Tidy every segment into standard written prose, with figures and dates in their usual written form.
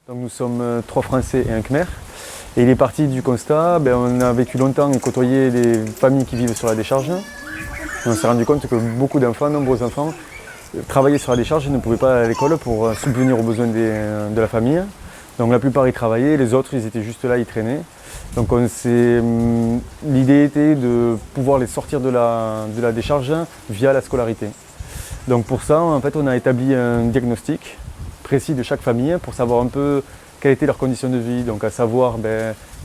Donc nous sommes 3 Français et un Khmer. Et il est parti du constat, on a vécu longtemps et côtoyé des familles qui vivent sur la décharge. Et on s'est rendu compte que beaucoup d'enfants, nombreux enfants, travaillaient sur la décharge et ne pouvaient pas aller à l'école pour subvenir aux besoins de la famille. Donc la plupart ils travaillaient, les autres ils étaient juste là, ils traînaient. Donc l'idée était de pouvoir les sortir de la décharge via la scolarité. Donc pour ça, en fait, on a établi un diagnostic précis de chaque famille pour savoir un peu quelles étaient leurs conditions de vie, donc à savoir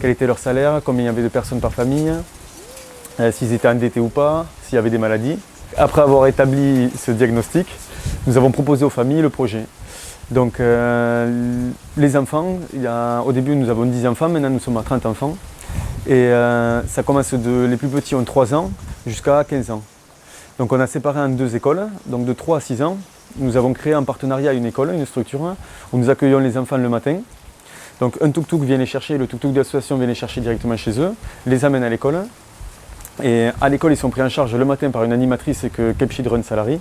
quel était leur salaire, combien il y avait de personnes par famille, s'ils étaient endettés ou pas, s'il y avait des maladies. Après avoir établi ce diagnostic, nous avons proposé aux familles le projet. Donc les enfants, au début nous avons 10 enfants, maintenant nous sommes à 30 enfants. Et ça commence les plus petits ont 3 ans jusqu'à 15 ans. Donc on a séparé en 2 écoles, donc de 3 à 6 ans. Nous avons créé en partenariat une école, une structure, où nous accueillons les enfants le matin. Donc un tuk-tuk vient les chercher, le tuk-tuk de l'association vient les chercher directement chez eux, les amène à l'école. Et à l'école, ils sont pris en charge le matin par une animatrice que Kepchid Run Salary.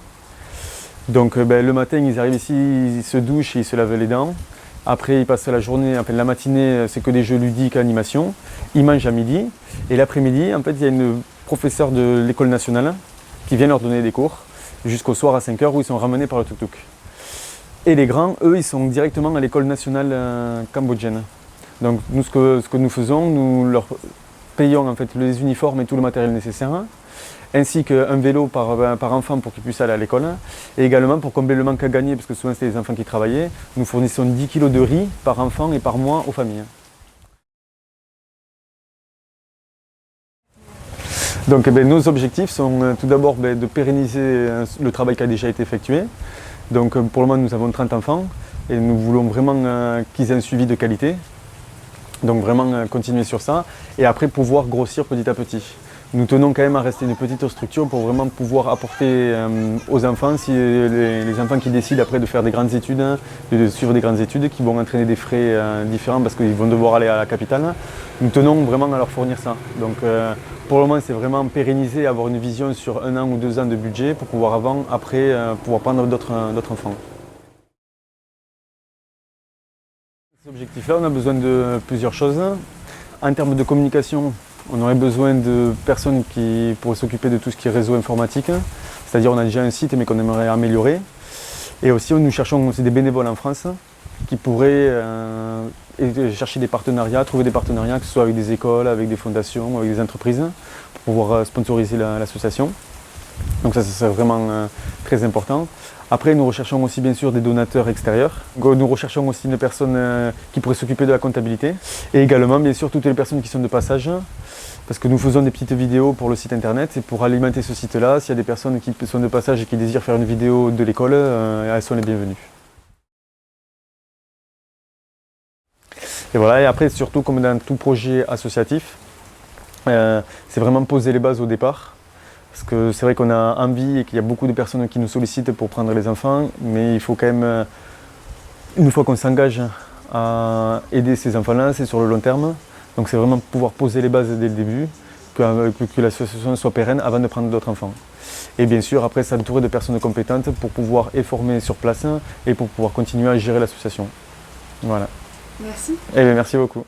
Donc le matin, ils arrivent ici, ils se douchent et ils se lavent les dents. Après, ils passent la journée, enfin la matinée, c'est que des jeux ludiques, animation. Ils mangent à midi. Et l'après-midi, en fait, il y a une professeure de l'école nationale qui vient leur donner des cours jusqu'au soir à 5 h où ils sont ramenés par le tuk-tuk. Et les grands, eux, ils sont directement à l'école nationale cambodgienne. Donc nous, ce que nous faisons, nous leur payons en fait les uniformes et tout le matériel nécessaire, ainsi qu'un vélo par enfant pour qu'ils puissent aller à l'école. Et également pour combler le manque à gagner, parce que souvent c'était les enfants qui travaillaient, nous fournissons 10 kg de riz par enfant et par mois aux familles. Donc nos objectifs sont tout d'abord de pérenniser le travail qui a déjà été effectué. Donc pour le moment nous avons 30 enfants et nous voulons vraiment qu'ils aient un suivi de qualité. Donc vraiment continuer sur ça et après pouvoir grossir petit à petit. Nous tenons quand même à rester une petite structure pour vraiment pouvoir apporter aux enfants, si les enfants qui décident après de faire des grandes études, de suivre des grandes études qui vont entraîner des frais différents parce qu'ils vont devoir aller à la capitale, nous tenons vraiment à leur fournir ça. Donc pour le moment c'est vraiment pérenniser, avoir une vision sur 1 an ou 2 ans de budget pour pouvoir après pouvoir prendre d'autres enfants. Cet objectif-là, on a besoin de plusieurs choses. En termes de communication, on aurait besoin de personnes qui pourraient s'occuper de tout ce qui est réseau informatique. C'est-à-dire on a déjà un site mais qu'on aimerait améliorer. Et aussi nous cherchons aussi des bénévoles en France qui pourraient chercher des partenariats, trouver des partenariats, que ce soit avec des écoles, avec des fondations, avec des entreprises, pour pouvoir sponsoriser l'association. Donc ça c'est vraiment très important. Après nous recherchons aussi bien sûr des donateurs extérieurs. Nous recherchons aussi une personne qui pourrait s'occuper de la comptabilité. Et également bien sûr toutes les personnes qui sont de passage. Parce que nous faisons des petites vidéos pour le site internet et pour alimenter ce site-là, s'il y a des personnes qui sont de passage et qui désirent faire une vidéo de l'école, elles sont les bienvenues. Et voilà, et après surtout comme dans tout projet associatif, c'est vraiment poser les bases au départ. Parce que c'est vrai qu'on a envie et qu'il y a beaucoup de personnes qui nous sollicitent pour prendre les enfants, mais il faut quand même, une fois qu'on s'engage à aider ces enfants-là, c'est sur le long terme. Donc c'est vraiment pouvoir poser les bases dès le début, que l'association soit pérenne avant de prendre d'autres enfants. Et bien sûr, après s'entourer de personnes compétentes pour pouvoir former sur place et pour pouvoir continuer à gérer l'association. Voilà. Merci. Eh bien, merci beaucoup.